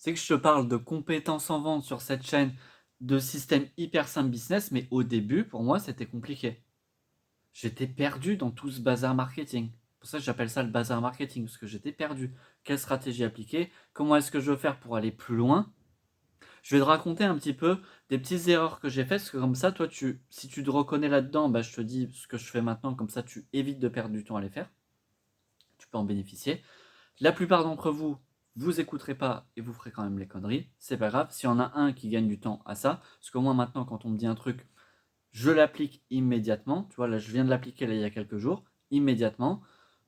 c'est que je te parle de compétences en vente sur cette chaîne, de système hyper simple business, mais au début, pour moi, c'était compliqué. J'étais perdu dans tout ce bazar marketing. C'est pour ça que j'appelle ça le bazar marketing, parce que j'étais perdu. Quelle stratégie appliquer? Comment est-ce que je veux faire pour aller plus loin? Je vais te raconter un petit peu des petites erreurs que j'ai faites, parce que comme ça, toi, si tu te reconnais là-dedans, bah, je te dis ce que je fais maintenant, comme ça, tu évites de perdre du temps à les faire. Tu peux en bénéficier. La plupart d'entre vous, vous écouterez pas et vous ferez quand même les conneries. C'est pas grave. S'il y en a un qui gagne du temps à ça, parce que moi maintenant, quand on me dit un truc, je l'applique immédiatement. Tu vois, là, je viens de l'appliquer là, il y a quelques jours, immédiatement,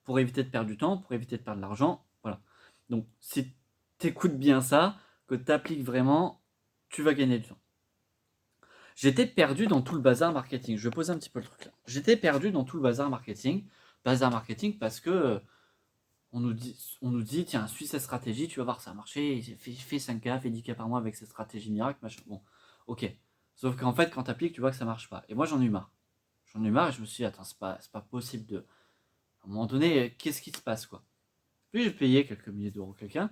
pour éviter de perdre du temps, pour éviter de perdre de l'argent. Voilà. Donc, si tu écoutes bien ça, que tu appliques vraiment, tu vas gagner du temps. J'étais perdu dans tout le bazar marketing. Je vais poser un petit peu le truc là. J'étais perdu dans tout le bazar marketing. Bazar marketing parce que on nous dit, tiens, suis cette stratégie, tu vas voir, ça a marché, fais 5K, fais 10K par mois avec cette stratégie miracle, machin. Bon, ok. Sauf qu'en fait, quand tu appliques, tu vois que ça marche pas. Et moi, j'en ai eu marre. J'en ai eu marre et je me suis dit, attends, c'est pas possible de. À un moment donné, qu'est-ce qui se passe, quoi? Puis j'ai payé quelques milliers d'euros quelqu'un.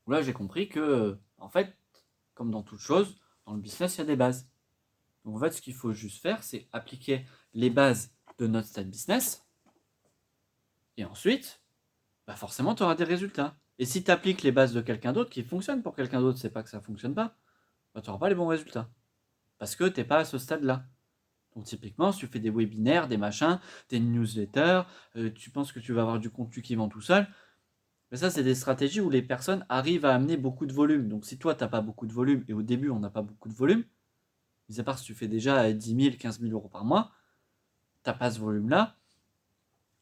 Où là, j'ai compris que, en fait, comme dans toute chose, dans le business, il y a des bases. Donc, en fait, ce qu'il faut juste faire, c'est appliquer les bases de notre style business. Et ensuite, bah forcément, tu auras des résultats. Et si tu appliques les bases de quelqu'un d'autre qui fonctionne pour quelqu'un d'autre, c'est pas que ça fonctionne pas, bah, tu n'auras pas les bons résultats. Parce que tu n'es pas à ce stade-là. Donc typiquement, si tu fais des webinaires, des machins, des newsletters, tu penses que tu vas avoir du contenu qui vend tout seul, mais ça, c'est des stratégies où les personnes arrivent à amener beaucoup de volume. Donc si toi, tu n'as pas beaucoup de volume, et au début, on n'a pas beaucoup de volume, mis à part si tu fais déjà 10 000, 15 000 euros par mois, tu n'as pas ce volume-là.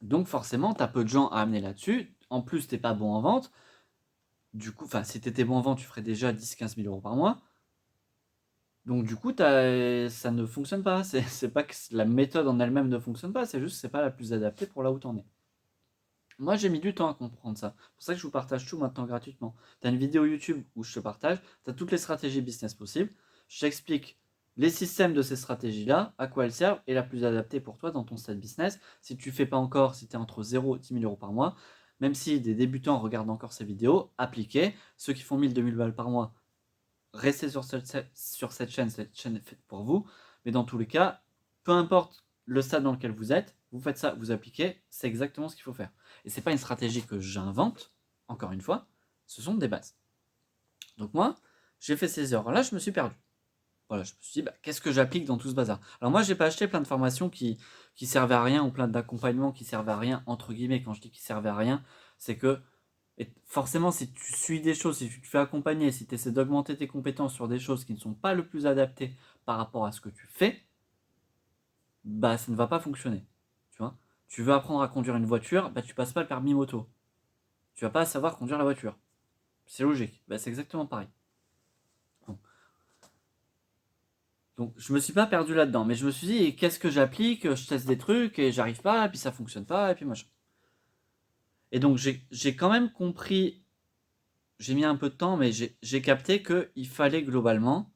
Donc forcément, tu as peu de gens à amener là-dessus. En plus, tu n'es pas bon en vente. Du coup, si tu étais bon en vente, tu ferais déjà 10-15 000 euros par mois. Donc du coup, ça ne fonctionne pas. C'est pas que la méthode en elle-même ne fonctionne pas, c'est juste que c'est pas la plus adaptée pour là où tu en es. Moi, j'ai mis du temps à comprendre ça. C'est pour ça que je vous partage tout maintenant gratuitement. Tu as une vidéo YouTube où je te partage, tu as toutes les stratégies business possibles. Je t'explique les systèmes de ces stratégies-là, à quoi elles servent et la plus adaptée pour toi dans ton stade business. Si tu ne fais pas encore, si tu es entre 0 et 10 000 euros par mois, même si des débutants regardent encore ces vidéos, appliquez. Ceux qui font 1000-2000 balles par mois, restez sur cette chaîne est faite pour vous. Mais dans tous les cas, peu importe le stade dans lequel vous êtes, vous faites ça, vous appliquez, c'est exactement ce qu'il faut faire. Et c'est pas une stratégie que j'invente, encore une fois, ce sont des bases. Donc moi, j'ai fait ces erreurs-là, je me suis perdu. Voilà, je me suis dit, qu'est-ce que j'applique dans tout ce bazar? Alors moi, j'ai pas acheté plein de formations qui servaient à rien ou plein d'accompagnements qui servaient à rien, entre guillemets. Quand je dis qu'ils servaient à rien, c'est que forcément, si tu suis des choses, si tu te fais accompagner, si tu essaies d'augmenter tes compétences sur des choses qui ne sont pas le plus adaptées par rapport à ce que tu fais, bah ça ne va pas fonctionner. Tu vois, tu veux apprendre à conduire une voiture, bah tu passes pas le permis moto. Tu vas pas savoir conduire la voiture. C'est logique. Bah, c'est exactement pareil. Bon. Donc je me suis pas perdu là-dedans, mais je me suis dit qu'est-ce que j'applique, je teste des trucs et j'arrive pas, et puis ça fonctionne pas, et puis machin. Et donc j'ai quand même compris, j'ai mis un peu de temps, mais j'ai capté qu'il fallait globalement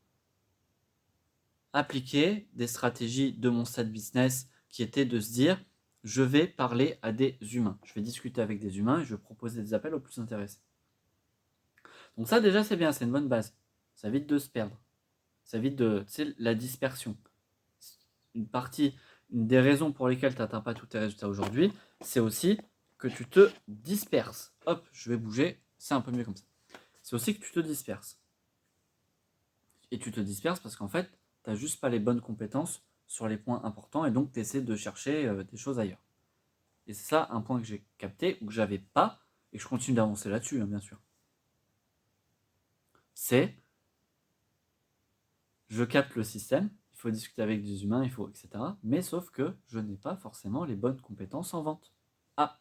appliquer des stratégies de mon stade business qui étaient de se dire je vais parler à des humains, je vais discuter avec des humains et je vais proposer des appels aux plus intéressés. Donc ça déjà c'est bien, c'est une bonne base. Ça évite de se perdre. Ça évite la dispersion. Une des raisons pour lesquelles tu n'atteins pas tous tes résultats aujourd'hui, c'est aussi que tu te disperses. Hop, je vais bouger, c'est un peu mieux comme ça. C'est aussi que tu te disperses. Et tu te disperses parce qu'en fait, tu n'as juste pas les bonnes compétences sur les points importants et donc tu essaies de chercher des choses ailleurs. Et c'est ça un point que j'ai capté ou que j'avais pas et que je continue d'avancer là-dessus, bien sûr. C'est je capte le système, il faut discuter avec des humains, il faut etc. Mais sauf que je n'ai pas forcément les bonnes compétences en vente. Ah.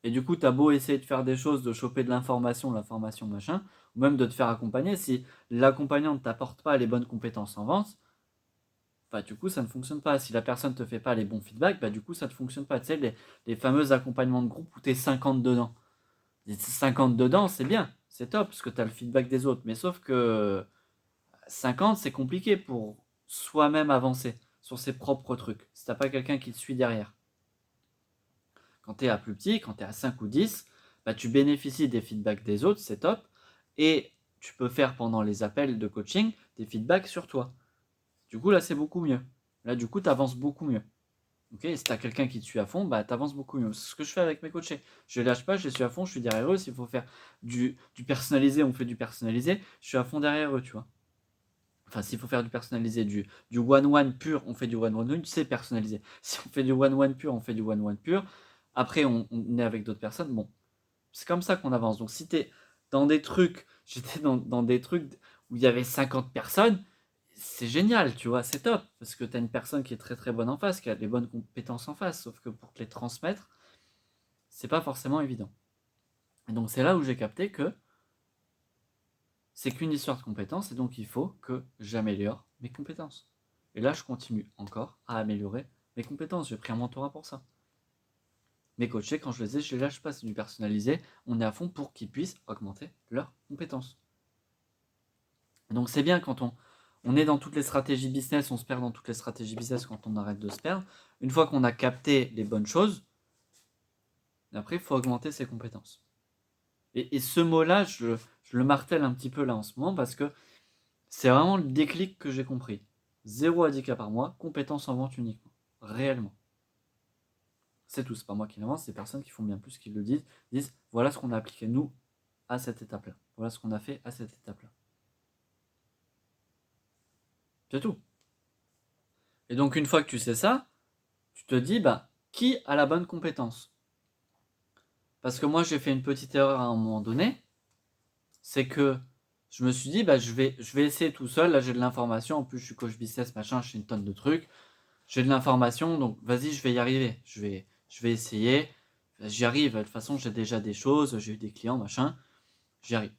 Et du coup, tu as beau essayer de faire des choses, de choper de l'information machin, ou même de te faire accompagner, si l'accompagnant ne t'apporte pas les bonnes compétences en vente, bah, du coup, ça ne fonctionne pas. Si la personne ne te fait pas les bons feedbacks, bah, du coup, ça ne fonctionne pas. Tu sais, les fameux accompagnements de groupe où tu es 50 dedans. Les 50 dedans, c'est bien, c'est top, parce que tu as le feedback des autres. Mais sauf que 50, c'est compliqué pour soi-même avancer sur ses propres trucs, si tu n'as pas quelqu'un qui te suit derrière. Quand tu es à plus petit, quand tu es à 5 ou 10, bah, tu bénéficies des feedbacks des autres, c'est top. Et tu peux faire pendant les appels de coaching des feedbacks sur toi. Du coup, là, c'est beaucoup mieux. Là, du coup, tu avances beaucoup mieux. Ok, si tu as quelqu'un qui te suit à fond, bah, tu avances beaucoup mieux. C'est ce que je fais avec mes coachés. Je ne lâche pas, je les suis à fond, je suis derrière eux. S'il faut faire du personnalisé, on fait du personnalisé. Je suis à fond derrière eux, tu vois. Enfin, s'il faut faire du personnalisé, du one-one pur, on fait du one-one, c'est personnalisé. Si on fait du one-one pur, on fait du one-one pur. Après, on est avec d'autres personnes. Bon, c'est comme ça qu'on avance. Donc, si tu es dans des trucs, j'étais dans des trucs où il y avait 50 personnes, c'est génial, tu vois, c'est top. Parce que tu as une personne qui est très très bonne en face, qui a les bonnes compétences en face. Sauf que pour te les transmettre, c'est pas forcément évident. Et donc, c'est là où j'ai capté que c'est qu'une histoire de compétences et donc il faut que j'améliore mes compétences. Et là, je continue encore à améliorer mes compétences. J'ai pris un mentorat pour ça. Mes coachés, quand je les ai, je les lâche pas, c'est du personnalisé. On est à fond pour qu'ils puissent augmenter leurs compétences. Et donc c'est bien quand on est dans toutes les stratégies business, on se perd dans toutes les stratégies business quand on arrête de se perdre. Une fois qu'on a capté les bonnes choses, après, il faut augmenter ses compétences. Et ce mot-là, je le martèle un petit peu là en ce moment parce que c'est vraiment le déclic que j'ai compris. 0 à 10 cas par mois, compétences en vente uniquement. Réellement. C'est tout, c'est pas moi qui l'invente, c'est des personnes qui font bien plus, qui le disent voilà ce qu'on a appliqué nous à cette étape-là. Voilà ce qu'on a fait à cette étape-là. C'est tout. Et donc une fois que tu sais ça, tu te dis bah qui a la bonne compétence? Parce que moi j'ai fait une petite erreur à un moment donné, c'est que je me suis dit bah je vais essayer tout seul, là j'ai de l'information, en plus je suis coach business, machin, je fais une tonne de trucs. J'ai de l'information, donc vas-y, je vais y arriver. Je vais essayer. J'y arrive. De toute façon, j'ai déjà des choses, j'ai eu des clients, machin. J'y arrive.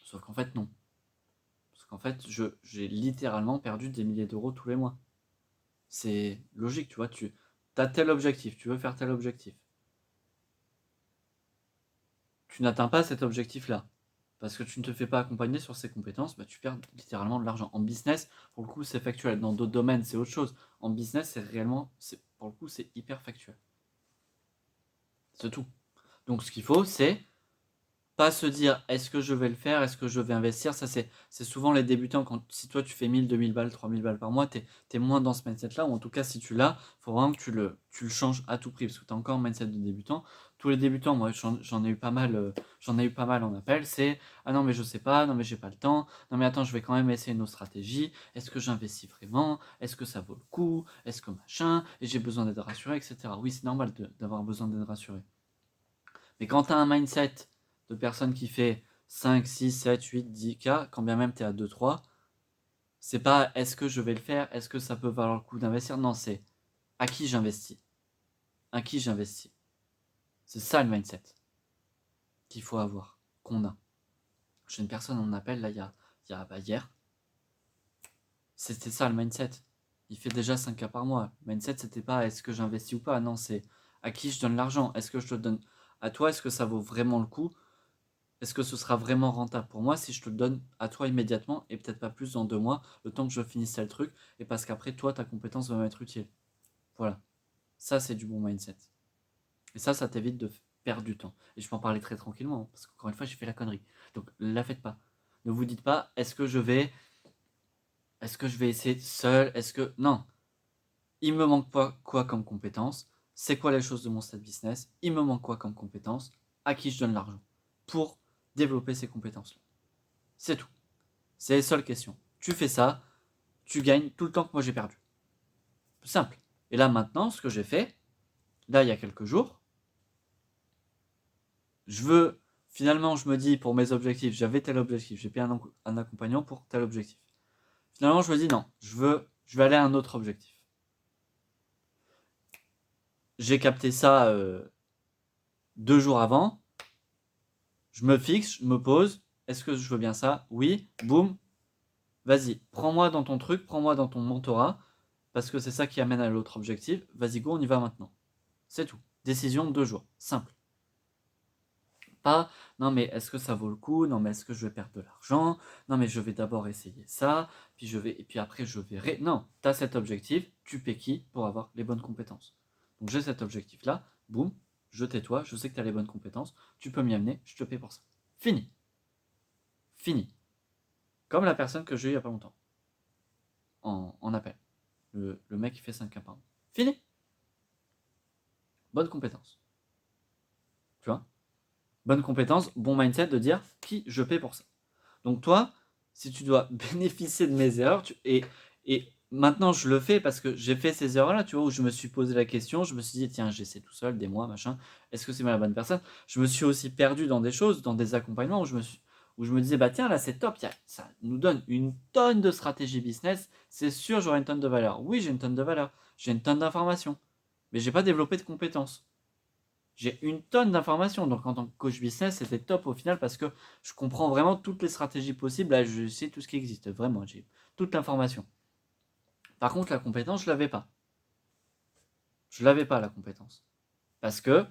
Sauf qu'en fait, non. Parce qu'en fait, j'ai littéralement perdu des milliers d'euros tous les mois. C'est logique, tu vois. Tu as tel objectif, tu veux faire tel objectif. Tu n'atteins pas cet objectif-là. Parce que tu ne te fais pas accompagner sur ces compétences, bah, tu perds littéralement de l'argent. En business, pour le coup, c'est factuel. Dans d'autres domaines, c'est autre chose. En business, c'est réellement, pour le coup, c'est hyper factuel. C'est tout. Donc ce qu'il faut, c'est pas se dire est-ce que je vais le faire, est-ce que je vais investir. Ça, c'est souvent les débutants. Si toi tu fais 1000, 2000 balles, 3000 balles par mois, tu es moins dans ce mindset-là. Ou en tout cas, si tu l'as, il faut vraiment que tu le changes à tout prix. Parce que tu as encore un mindset de débutant. Tous les débutants, moi j'en ai eu pas mal, j'en ai eu pas mal en appel. C'est ah non, mais je sais pas, non, mais j'ai pas le temps. Non, mais attends, je vais quand même essayer nos stratégies. Est-ce que j'investis vraiment? Est-ce que ça vaut le coup? Est-ce que machin? Et j'ai besoin d'être rassuré, etc. Oui, c'est normal d'avoir besoin d'être rassuré. Mais quand tu as un mindset de personne qui fait 5, 6, 7, 8, 10K, quand bien même tu es à 2, 3, c'est pas est-ce que je vais le faire, est-ce que ça peut valoir le coup d'investir. Non, c'est à qui j'investis. À qui j'investis. C'est ça le mindset qu'il faut avoir, qu'on a. J'ai une personne, on appelle là, hier. C'était ça le mindset. Il fait déjà 5K par mois. Le mindset, c'était pas est-ce que j'investis ou pas. Non, c'est à qui je donne l'argent. Est-ce que je te le donne à toi? Est-ce que ça vaut vraiment le coup? Est-ce que ce sera vraiment rentable pour moi si je te le donne à toi immédiatement et peut-être pas plus dans 2 mois, le temps que je finisse le truc, et parce qu'après, toi, ta compétence va m'être utile. Voilà. Ça, c'est du bon mindset. Et ça t'évite de perdre du temps. Et je peux en parler très tranquillement, hein, parce qu'encore une fois, j'ai fait la connerie. Donc, la faites pas. Ne vous dites pas, est-ce que je vais essayer seul, non. Il me manque quoi comme compétence? C'est quoi les choses de mon stade business? Il me manque quoi comme compétence? À qui je donne l'argent? Pour développer ces compétences-là. C'est tout. C'est les seules questions. Tu fais ça, tu gagnes tout le temps que moi j'ai perdu. Simple. Et là maintenant, ce que j'ai fait, là il y a quelques jours, finalement je me dis pour mes objectifs, j'avais tel objectif, j'ai payé un accompagnant pour tel objectif. Finalement je me dis non, je vais aller à un autre objectif. J'ai capté ça 2 jours avant, je me fixe, je me pose, est-ce que je veux bien ça? Oui, boum, vas-y, prends-moi dans ton truc, prends-moi dans ton mentorat, parce que c'est ça qui amène à l'autre objectif, vas-y go, on y va maintenant. C'est tout. Décision de 2 jours. Simple. Pas, non mais est-ce que ça vaut le coup? Non mais est-ce que je vais perdre de l'argent? Non mais je vais d'abord essayer ça, et puis après je verrai. Non, tu as cet objectif, tu paies qui pour avoir les bonnes compétences. Donc j'ai cet objectif-là, boum, je tais-toi, je sais que tu as les bonnes compétences, tu peux m'y amener, je te paie pour ça. Fini. Fini. Comme la personne que j'ai eu il n'y a pas longtemps. En appel. Le mec qui fait 5K par mois. Fini. Bonne compétence. Tu vois? Bonne compétence, bon mindset de dire qui je paie pour ça. Donc toi, si tu dois bénéficier de mes erreurs, et maintenant je le fais parce que j'ai fait ces erreurs-là, tu vois, où je me suis posé la question, je me suis dit, tiens, j'essaie tout seul, des mois, machin, est-ce que c'est moi la bonne personne? Je me suis aussi perdu dans des choses, dans des accompagnements où je me disais, bah tiens, là c'est top, ça nous donne une tonne de stratégie business, c'est sûr, j'aurai une tonne de valeur. Oui, j'ai une tonne de valeur, j'ai une tonne d'informations, mais j'ai pas développé de compétences. J'ai une tonne d'informations. Donc en tant que coach business, c'était top au final parce que je comprends vraiment toutes les stratégies possibles. Là, je sais tout ce qui existe. Vraiment, j'ai toute l'information. Par contre, la compétence, je l'avais pas. Je l'avais pas, la compétence. Parce que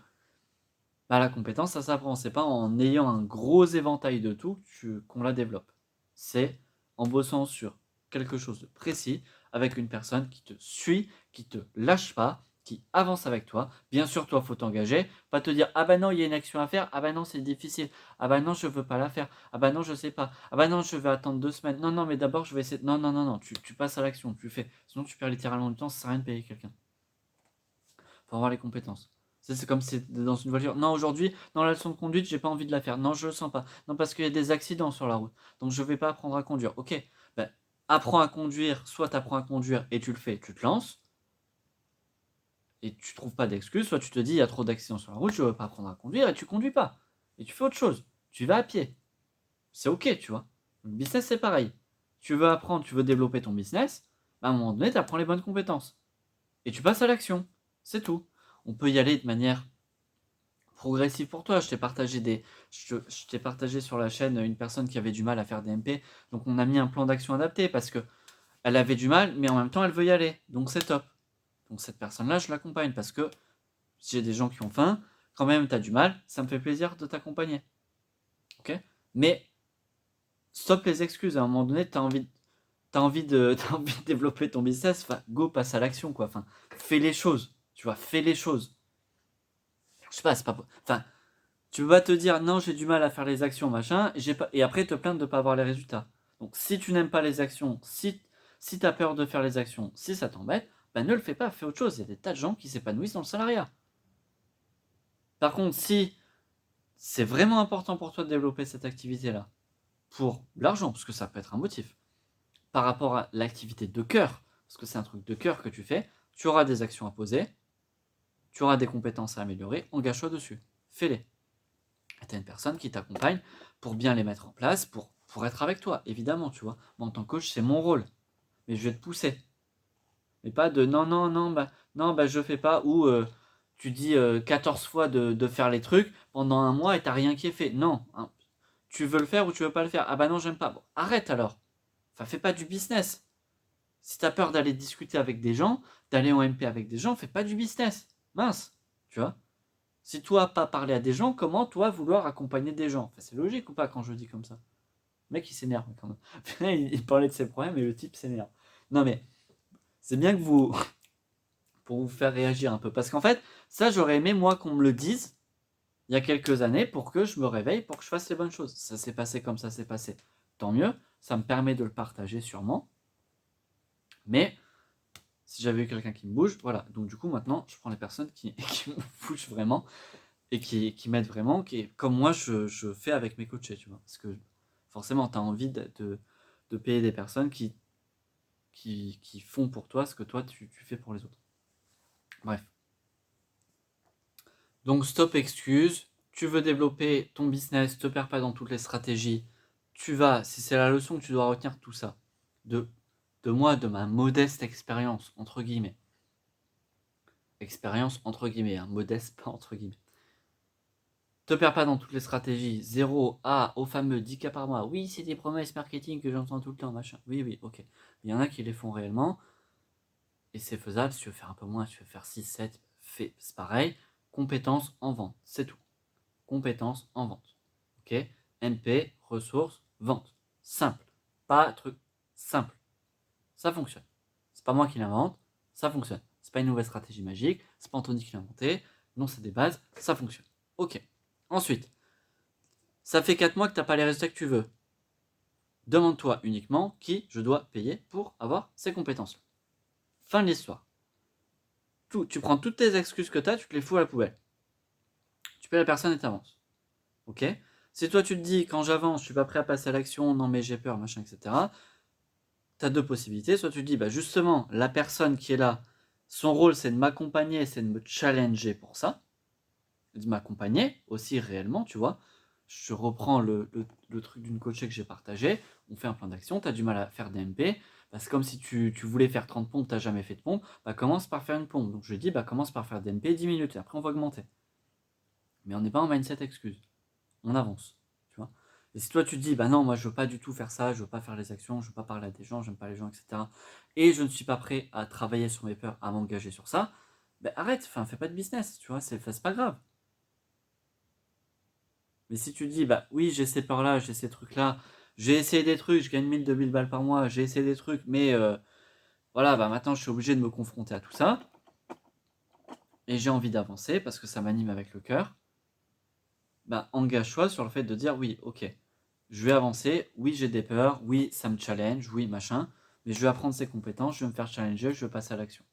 bah, la compétence, ça s'apprend. C'est pas en ayant un gros éventail de tout qu'on la développe. C'est en bossant sur quelque chose de précis avec une personne qui te suit, qui te lâche pas, qui avance avec toi. Bien sûr, toi, faut t'engager. Pas te dire, ah bah non, il y a une action à faire. Ah bah non, c'est difficile. Ah bah non, je veux pas la faire. Ah bah non, je sais pas. Ah bah non, je vais attendre 2 semaines. Non, non, mais d'abord, je vais essayer. Non, non, non, non. Tu passes à l'action. Tu fais. Sinon, tu perds littéralement du temps. Ça sert à rien de payer quelqu'un. Faut avoir les compétences. C'est comme si dans une voiture. Non, aujourd'hui, dans la leçon de conduite, j'ai pas envie de la faire. Non, je le sens pas. Non, parce qu'il y a des accidents sur la route. Donc je vais pas apprendre à conduire. Ok, ben, apprends à conduire, soit tu apprends à conduire et tu le fais, tu te lances, et tu trouves pas d'excuses, soit tu te dis il y a trop d'accidents sur la route, je veux pas apprendre à conduire, et tu conduis pas. Et tu fais autre chose. Tu vas à pied. C'est ok, tu vois. Le business, c'est pareil. Tu veux apprendre, tu veux développer ton business, ben, à un moment donné, tu apprends les bonnes compétences. Et tu passes à l'action. C'est tout. On peut y aller de manière progressif pour toi. Je t'ai partagé sur la chaîne une personne qui avait du mal à faire des MP. Donc on a mis un plan d'action adapté parce que elle avait du mal, mais en même temps elle veut y aller. Donc c'est top. Donc cette personne-là, je l'accompagne parce que si j'ai des gens qui ont faim, quand même tu as du mal, ça me fait plaisir de t'accompagner. Ok? Mais stop les excuses. À un moment donné, t'as envie de développer ton business, enfin, go, passe à l'action, quoi. Enfin, fais les choses. Tu vois, fais les choses. Je sais pas, c'est pas. Enfin, tu vas te dire non, j'ai du mal à faire les actions, machin, et après te plaindre de ne pas avoir les résultats. Donc si tu n'aimes pas les actions, si tu as peur de faire les actions, si ça t'embête, ben ne le fais pas, fais autre chose. Il y a des tas de gens qui s'épanouissent dans le salariat. Par contre, si c'est vraiment important pour toi de développer cette activité-là, pour l'argent, parce que ça peut être un motif, par rapport à l'activité de cœur, parce que c'est un truc de cœur que tu fais, tu auras des actions à poser, tu auras des compétences à améliorer, engage-toi dessus, fais-les. Tu as une personne qui t'accompagne pour bien les mettre en place, pour être avec toi, évidemment, tu vois. Moi, en tant que coach, c'est mon rôle. Mais je vais te pousser. Mais pas de non, non, non, bah je fais pas, ou tu dis 14 fois de faire les trucs pendant un mois et t'as rien qui est fait. Non, hein. Tu veux le faire ou tu veux pas le faire. Ah bah non, j'aime pas. Bon, arrête alors. Enfin, fais pas du business. Si t'as peur d'aller discuter avec des gens, d'aller en MP avec des gens, fais pas du business. Mince, tu vois. Si toi pas parler à des gens, comment toi vouloir accompagner des gens? Enfin, c'est logique ou pas quand je dis comme ça? Le mec il s'énerve quand même. Il parlait de ses problèmes et le type s'énerve. Non mais c'est bien que vous pour vous faire réagir un peu parce qu'en fait ça j'aurais aimé moi qu'on me le dise il y a quelques années pour que je me réveille, pour que je fasse les bonnes choses. Ça s'est passé comme ça s'est passé. Tant mieux, ça me permet de le partager sûrement. Mais si j'avais eu quelqu'un qui me bouge, voilà. Donc du coup maintenant je prends les personnes qui me bougent vraiment et qui m'aident vraiment, comme moi je fais avec mes coachés, tu vois. Parce que forcément, tu as envie de payer des personnes qui font pour toi ce que toi tu fais pour les autres. Bref. Donc stop excuse. Tu veux développer ton business, te perds pas dans toutes les stratégies. Tu vas, si c'est la leçon que tu dois retenir, tout ça, de, de moi, de ma modeste expérience, entre guillemets. Expérience entre guillemets, hein, modeste pas entre guillemets. Te perds pas dans toutes les stratégies. 0 à au fameux 10K par mois. Oui, c'est des promesses marketing que j'entends tout le temps, machin. Oui, oui, ok. Il y en a qui les font réellement. Et c'est faisable. Si tu veux faire un peu moins, si tu veux faire 6, 7, fais. C'est pareil. Compétences en vente. C'est tout. Compétences en vente. Ok. MP, ressources, vente. Simple. Pas truc. Simple. Ça fonctionne. C'est pas moi qui l'invente. Ça fonctionne. C'est pas une nouvelle stratégie magique. C'est pas Anthony qui l'a inventé. Non, c'est des bases. Ça fonctionne. Ok. Ensuite, ça fait 4 mois que tu n'as pas les résultats que tu veux. Demande-toi uniquement qui je dois payer pour avoir ces compétences-là. Fin de l'histoire. Tu prends toutes tes excuses que tu as, tu te les fous à la poubelle. Tu payes la personne et t'avances. Ok? Si toi tu te dis, quand j'avance, je suis pas prêt à passer à l'action, non mais j'ai peur, machin, etc. Tu as deux possibilités. Soit tu te dis, bah justement, la personne qui est là, son rôle c'est de m'accompagner, c'est de me challenger pour ça, de m'accompagner aussi réellement, tu vois. Je reprends le truc d'une coachée que j'ai partagé, on fait un plan d'action, tu as du mal à faire des MP, bah, c'est comme si tu voulais faire 30 pompes, tu n'as jamais fait de pompe, bah commence par faire une pompe. Donc je dis, bah commence par faire des MP 10 minutes, et après on va augmenter. Mais on n'est pas en mindset excuse, on avance, tu vois. Et si toi tu te dis, bah non, moi je veux pas du tout faire ça, je veux pas faire les actions, je veux pas parler à des gens, j'aime pas les gens, etc. Et je ne suis pas prêt à travailler sur mes peurs, à m'engager sur ça, bah arrête, enfin fais pas de business, tu vois, c'est pas grave. Mais si tu te dis, bah oui, j'ai ces peurs-là, j'ai ces trucs-là, j'ai essayé des trucs, je gagne 1000, 2000 balles par mois, j'ai essayé des trucs, mais voilà, bah maintenant je suis obligé de me confronter à tout ça, et j'ai envie d'avancer parce que ça m'anime avec le cœur, bah engage-toi sur le fait de dire, oui, ok, je vais avancer, oui, j'ai des peurs, oui, ça me challenge, oui, machin, mais je vais apprendre ces compétences, je vais me faire challenger, je vais passer à l'action.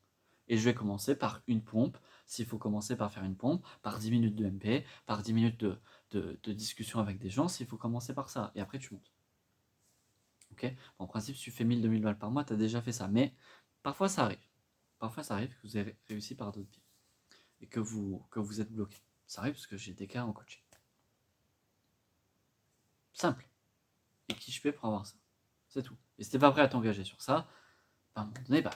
Et je vais commencer par une pompe, s'il faut commencer par faire une pompe, par 10 minutes de MP, par 10 minutes de discussion avec des gens, s'il faut commencer par ça. Et après, tu montes. Ok. En principe, si tu fais 1000, 2000 balles par mois, tu as déjà fait ça. Mais parfois, ça arrive. Parfois, ça arrive que vous avez réussi par d'autres biais et que vous êtes bloqué. Ça arrive parce que j'ai des cas en coaching. Simple. Et qui je fais pour avoir ça. C'est tout. Et si t'es pas prêt à t'engager sur ça, à un moment donné, bah,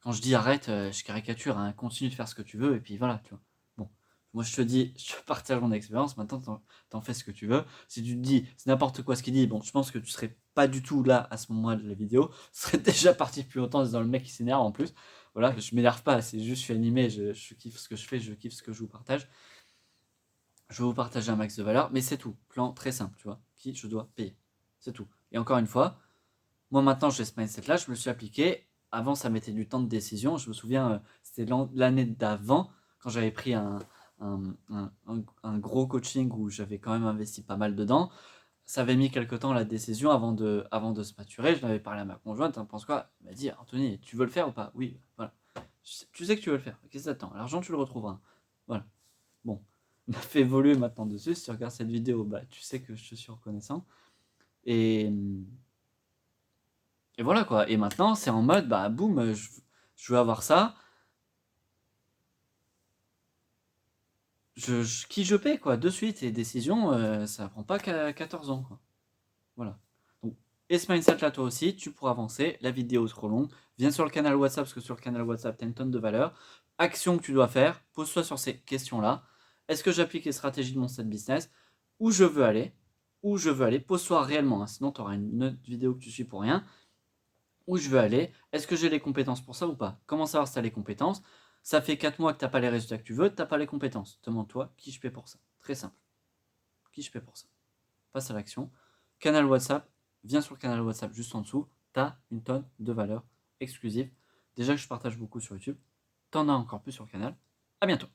quand je dis arrête, je caricature, hein, continue de faire ce que tu veux, et puis voilà, tu vois. Bon, moi je te dis, je te partage mon expérience, maintenant t'en fais ce que tu veux. Si tu te dis, c'est n'importe quoi ce qu'il dit, bon, je pense que tu serais pas du tout là à ce moment-là de la vidéo, tu serais déjà parti plus longtemps, c'est dans le mec qui s'énerve en plus. Voilà, je m'énerve pas, c'est juste, je suis animé, je kiffe ce que je fais, je kiffe ce que je vous partage. Je vais vous partager un max de valeur, mais c'est tout. Plan très simple, tu vois, qui je dois payer. C'est tout. Et encore une fois, moi maintenant j'ai ce mindset-là, je me suis appliqué. Avant ça mettait du temps de décision. Je me souviens, c'était l'année d'avant, quand j'avais pris un gros coaching où j'avais quand même investi pas mal dedans. Ça avait mis quelque temps la décision avant de se maturer. Je l'avais parlé à ma conjointe, t'en penses quoi? Elle m'a dit, Anthony, tu veux le faire ou pas? Oui, voilà. Tu sais que tu veux le faire. Qu'est-ce que t'attends? L'argent, tu le retrouveras. Voilà. Bon, on a fait évoluer maintenant dessus. Si tu regardes cette vidéo, bah, tu sais que je te suis reconnaissant. Et, et voilà quoi. Et maintenant, c'est en mode, bah boum, je veux avoir ça. Qui je paie quoi, de suite. Et décision, ça prend pas qu'à 14 ans quoi. Voilà. Donc, et ce mindset là, toi aussi, tu pourras avancer. La vidéo est trop longue. Viens sur le canal WhatsApp parce que sur le canal WhatsApp, tu as une tonne de valeur. Action que tu dois faire. Pose-toi sur ces questions-là. Est-ce que j'applique les stratégies de mon site business? Où je veux aller? Où je veux aller? Pose-toi réellement. Hein, sinon, tu auras une autre vidéo que tu suis pour rien. Où je veux aller, est-ce que j'ai les compétences pour ça ou pas? Comment savoir si tu as les compétences? Ça fait 4 mois que tu n'as pas les résultats que tu veux, tu n'as pas les compétences. Demande-toi qui je paie pour ça. Très simple. Qui je paie pour ça? Passe à l'action. Canal WhatsApp, viens sur le canal WhatsApp juste en dessous, tu as une tonne de valeur exclusive. Déjà que je partage beaucoup sur YouTube, tu en as encore plus sur le canal. À bientôt.